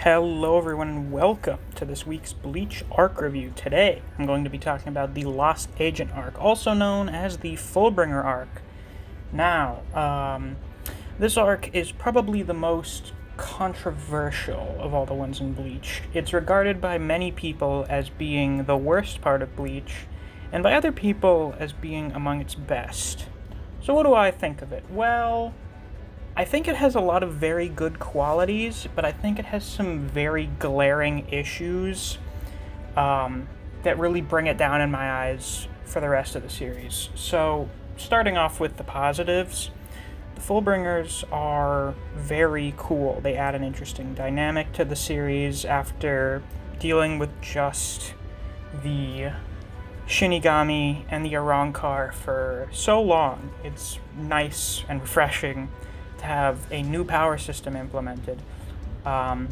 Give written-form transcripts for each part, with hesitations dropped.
Hello everyone and welcome to this week's Bleach arc review. Today I'm going to be talking about the Lost Agent arc, also known as the Fullbringer arc. Now, this arc is probably the most controversial of all the ones in Bleach. It's regarded by many people as being the worst part of Bleach, and by other people as being among its best. So what do I think of it? Well, I think it has a lot of very good qualities, but I think it has some very glaring issues that really bring it down in my eyes for the rest of the series. So, starting off with the positives, the Fullbringers are very cool. They add an interesting dynamic to the series after dealing with just the Shinigami and the Arrancar for so long. It's nice and refreshing to have a new power system implemented. And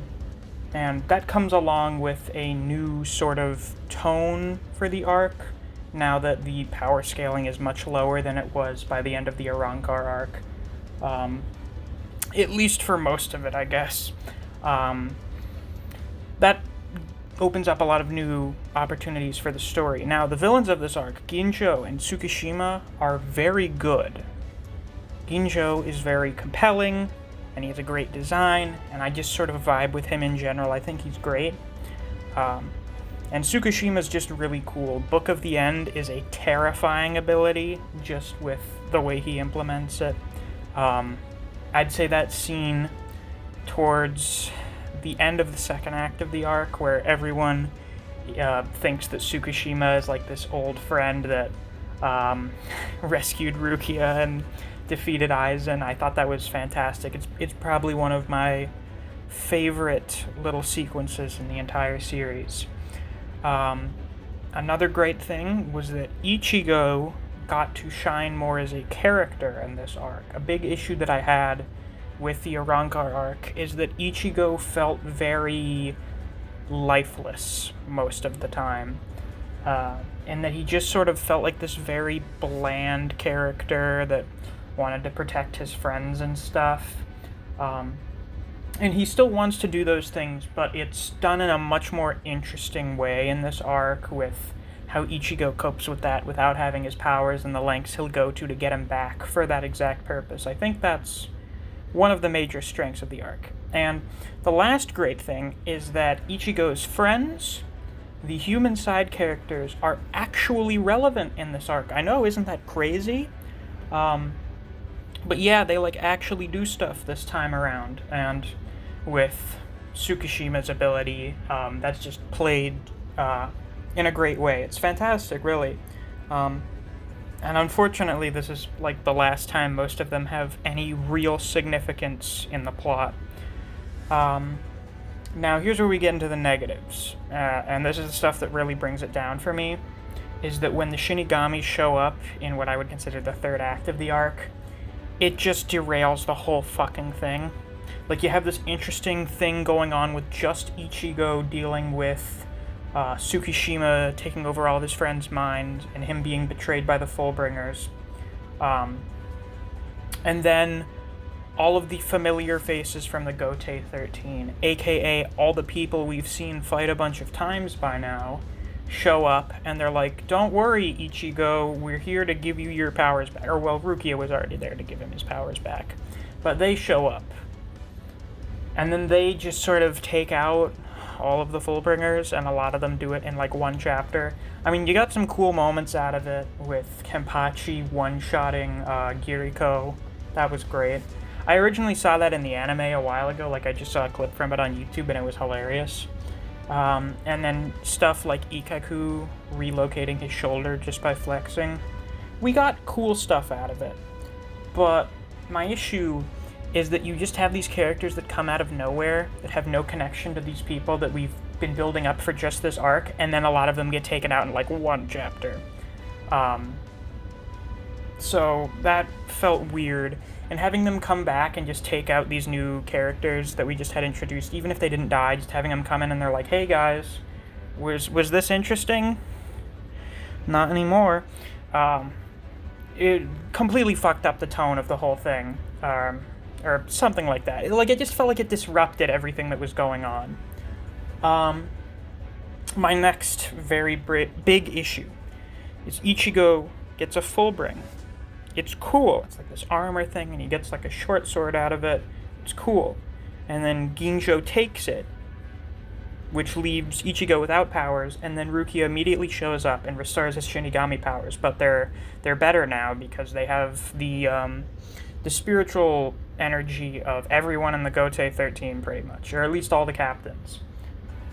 that comes along with a new sort of tone for the arc, now that the power scaling is much lower than it was by the end of the Arrancar arc. At least for most of it, I guess. That opens up a lot of new opportunities for the story. Now, the villains of this arc, Ginjo and Tsukishima, are very good. Ginjo is very compelling, and he has a great design, and I just sort of vibe with him in general. I think he's great. And Tsukishima's just really cool. Book of the End is a terrifying ability, just with the way he implements it. I'd say that scene towards the end of the second act of the arc, where everyone thinks that Tsukishima is like this old friend that rescued Rukia and defeated Aizen. I thought that was fantastic. It's probably one of my favorite little sequences in the entire series. Another great thing was that Ichigo got to shine more as a character in this arc. A big issue that I had with the Arrancar arc is that Ichigo felt very lifeless most of the time. And that he just sort of felt like this very bland character that wanted to protect his friends and stuff. And he still wants to do those things, but it's done in a much more interesting way in this arc, with how Ichigo copes with that without having his powers and the lengths he'll go to get him back for that exact purpose. I think that's one of the major strengths of the arc. And the last great thing is that Ichigo's friends, the human side characters, are actually relevant in this arc. I know, isn't that crazy? But yeah, they actually do stuff this time around, and with Tsukishima's ability, that's just played in a great way. It's fantastic, really. And unfortunately, this is the last time most of them have any real significance in the plot. Now, here's where we get into the negatives, and this is the stuff that really brings it down for me, is that when the Shinigami show up in what I would consider the third act of the arc, it just derails the whole fucking thing. You have this interesting thing going on with just Ichigo dealing with Tsukishima taking over all of his friends' minds and him being betrayed by the Fullbringers. And then all of the familiar faces from the Gotei 13, aka all the people we've seen fight a bunch of times by now, show up, and they're like, "Don't worry, Ichigo, we're here to give you your powers back." Or, well, Rukia was already there to give him his powers back. But they show up. And then they just sort of take out all of the Fullbringers, and a lot of them do it in one chapter. I mean, you got some cool moments out of it, with Kenpachi one-shotting Giriko. That was great. I originally saw that in the anime a while ago, I just saw a clip from it on YouTube, and it was hilarious. And then stuff like Ikkaku relocating his shoulder just by flexing. We got cool stuff out of it. But my issue is that you just have these characters that come out of nowhere, that have no connection to these people that we've been building up for just this arc, and then a lot of them get taken out in one chapter. So that felt weird. And having them come back and just take out these new characters that we just had introduced, even if they didn't die, just having them come in and they're like, "Hey guys, was this interesting?" Not anymore. It completely fucked up the tone of the whole thing. or something like that. Like, it just felt like it disrupted everything that was going on. My next very big issue is Ichigo gets a Fullbringer. It's cool. It's like this armor thing, and he gets like a short sword out of it. It's cool. And then Ginjo takes it, which leaves Ichigo without powers, and then Rukia immediately shows up and restores his Shinigami powers. But they're better now because they have the spiritual energy of everyone in the Gote 13, pretty much, or at least all the captains.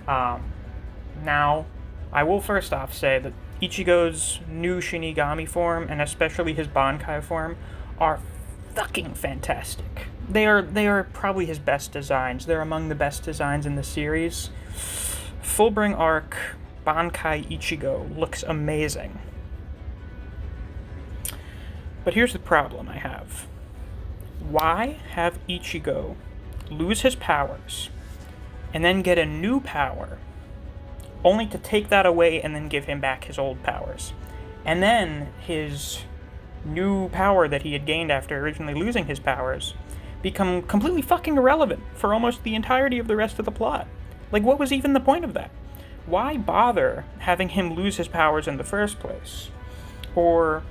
Now, I will first off say that Ichigo's new Shinigami form, and especially his Bankai form, are fucking fantastic. They are probably his best designs. They're among the best designs in the series. Fullbringer arc Bankai Ichigo looks amazing. But here's the problem I have. Why have Ichigo lose his powers and then get a new power, only to take that away and then give him back his old powers? And then his new power that he had gained after originally losing his powers become completely fucking irrelevant for almost the entirety of the rest of the plot. Like, what was even the point of that? Why bother having him lose his powers in the first place? Or,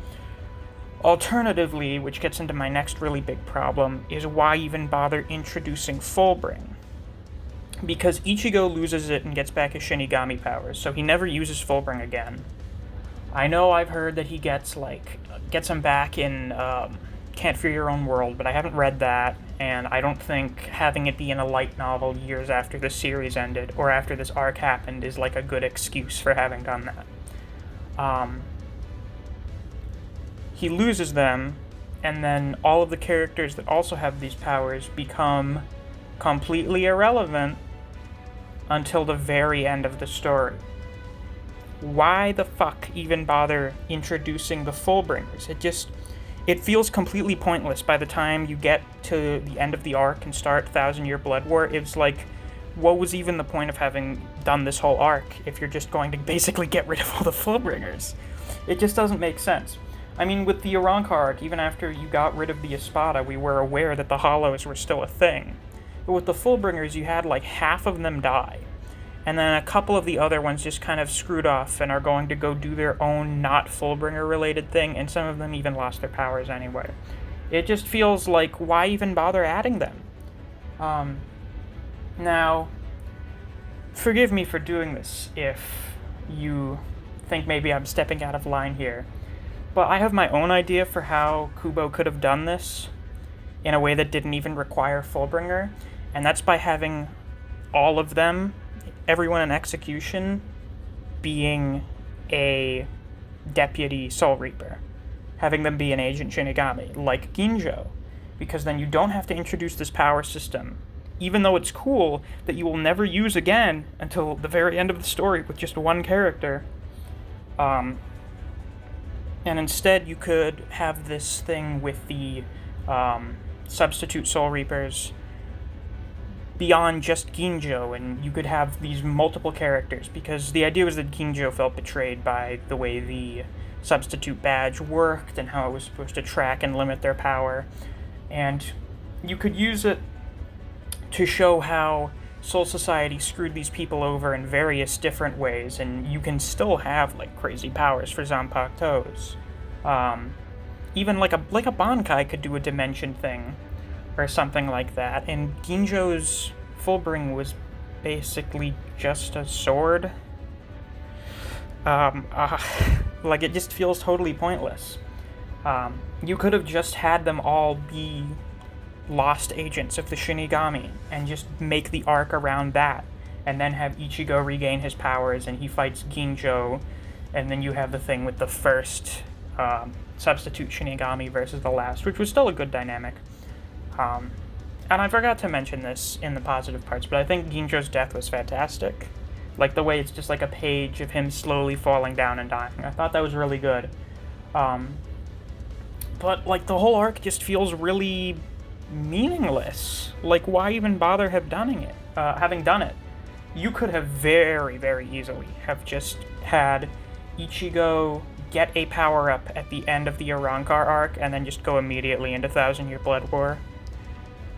alternatively, which gets into my next really big problem, is why even bother introducing Fullbringer? Because Ichigo loses it and gets back his Shinigami powers, so he never uses Fullbringer again. I know I've heard that he gets them back in Can't Fear Your Own World, but I haven't read that, and I don't think having it be in a light novel years after the series ended, or after this arc happened, is like a good excuse for having done that. He loses them, and then all of the characters that also have these powers become completely irrelevant until the very end of the story. Why the fuck even bother introducing the Fullbringers? It feels completely pointless by the time you get to the end of the arc and start Thousand Year Blood War. It's like, what was even the point of having done this whole arc if you're just going to basically get rid of all the Fullbringers? It just doesn't make sense. I mean, with the Arrancar arc, even after you got rid of the Espada, we were aware that the Hollows were still a thing. But with the Fullbringers, you had like half of them die. And then a couple of the other ones just kind of screwed off and are going to go do their own not Fullbringer related thing, and some of them even lost their powers anyway. It just feels like, why even bother adding them? Now, forgive me for doing this if you think maybe I'm stepping out of line here, but I have my own idea for how Kubo could have done this in a way that didn't even require Fullbringer, and that's by having all of them, everyone in execution, being a deputy Soul Reaper. Having them be an agent Shinigami, like Ginjo. Because then you don't have to introduce this power system, even though it's cool, that you will never use again until the very end of the story with just one character. And instead you could have this thing with the substitute Soul Reapers beyond just Ginjo, and you could have these multiple characters, because the idea was that Ginjo felt betrayed by the way the substitute badge worked and how it was supposed to track and limit their power, and you could use it to show how Soul Society screwed these people over in various different ways, and you can still have like crazy powers for Zanpakutos. Even like a Bankai could do a dimension thing or something like that, and Ginjo's Fullbringer was basically just a sword. Like, it just feels totally pointless. You could have just had them all be lost agents of the Shinigami, and just make the arc around that, and then have Ichigo regain his powers, and he fights Ginjo, and then you have the thing with the first substitute Shinigami versus the last, which was still a good dynamic. And I forgot to mention this in the positive parts, but I think Ginjo's death was fantastic. Like, the way it's just like a page of him slowly falling down and dying. I thought that was really good. But, like, the whole arc just feels really meaningless. Like, why even bother having done it? You could have very, very easily have just had Ichigo get a power-up at the end of the Arrancar arc, and then just go immediately into Thousand Year Blood War.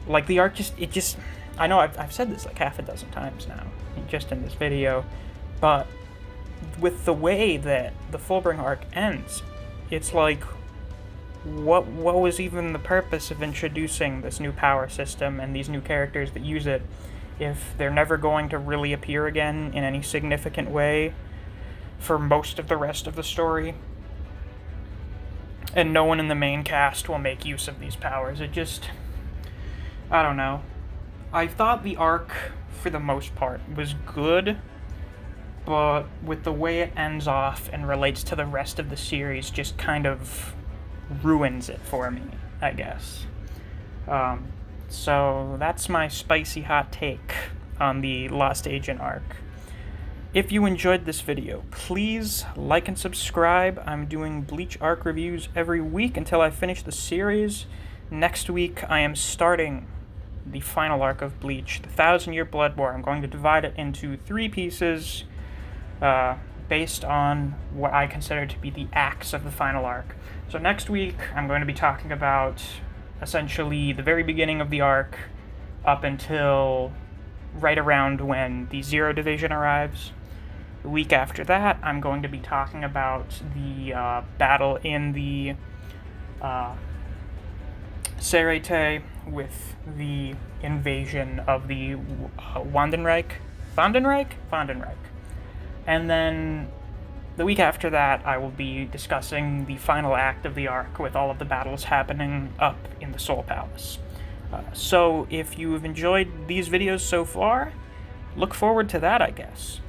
Like, the arc just, I know I've said this like half a dozen times now, just in this video, but with the way that the Fullbringer arc ends, it's like, what was even the purpose of introducing this new power system and these new characters that use it if they're never going to really appear again in any significant way for most of the rest of the story? And no one in the main cast will make use of these powers. It just, I don't know. I thought the arc, for the most part, was good, but with the way it ends off and relates to the rest of the series, just kind of ruins it for me, I guess. So that's my spicy hot take on the Lost Agent arc. If you enjoyed this video, please like and subscribe. I'm doing Bleach arc reviews every week until I finish the series. Next week, I am starting the final arc of Bleach, the 1,000-Year Blood War. I'm going to divide it into 3 pieces based on what I consider to be the acts of the final arc. So next week, I'm going to be talking about essentially the very beginning of the arc up until right around when the Zero Division arrives. The week after that, I'm going to be talking about the battle in the Serete with the invasion of the Vandenreich? And then the week after that, I will be discussing the final act of the arc with all of the battles happening up in the Soul Palace. So if you've enjoyed these videos so far, look forward to that, I guess.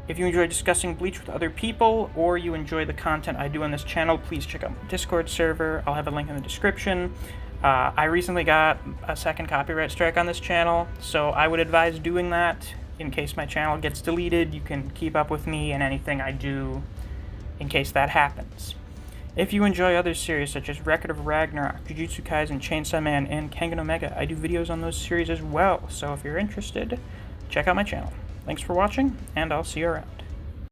If you enjoy discussing Bleach with other people, or you enjoy the content I do on this channel, please check out my Discord server. I'll have a link in the description. I recently got a second copyright strike on this channel, so I would advise doing that in case my channel gets deleted. You can keep up with me and anything I do in case that happens. If you enjoy other series such as Record of Ragnarok, Jujutsu Kaisen, Chainsaw Man, and Kengan Omega, I do videos on those series as well, so if you're interested, check out my channel. Thanks for watching, and I'll see you around.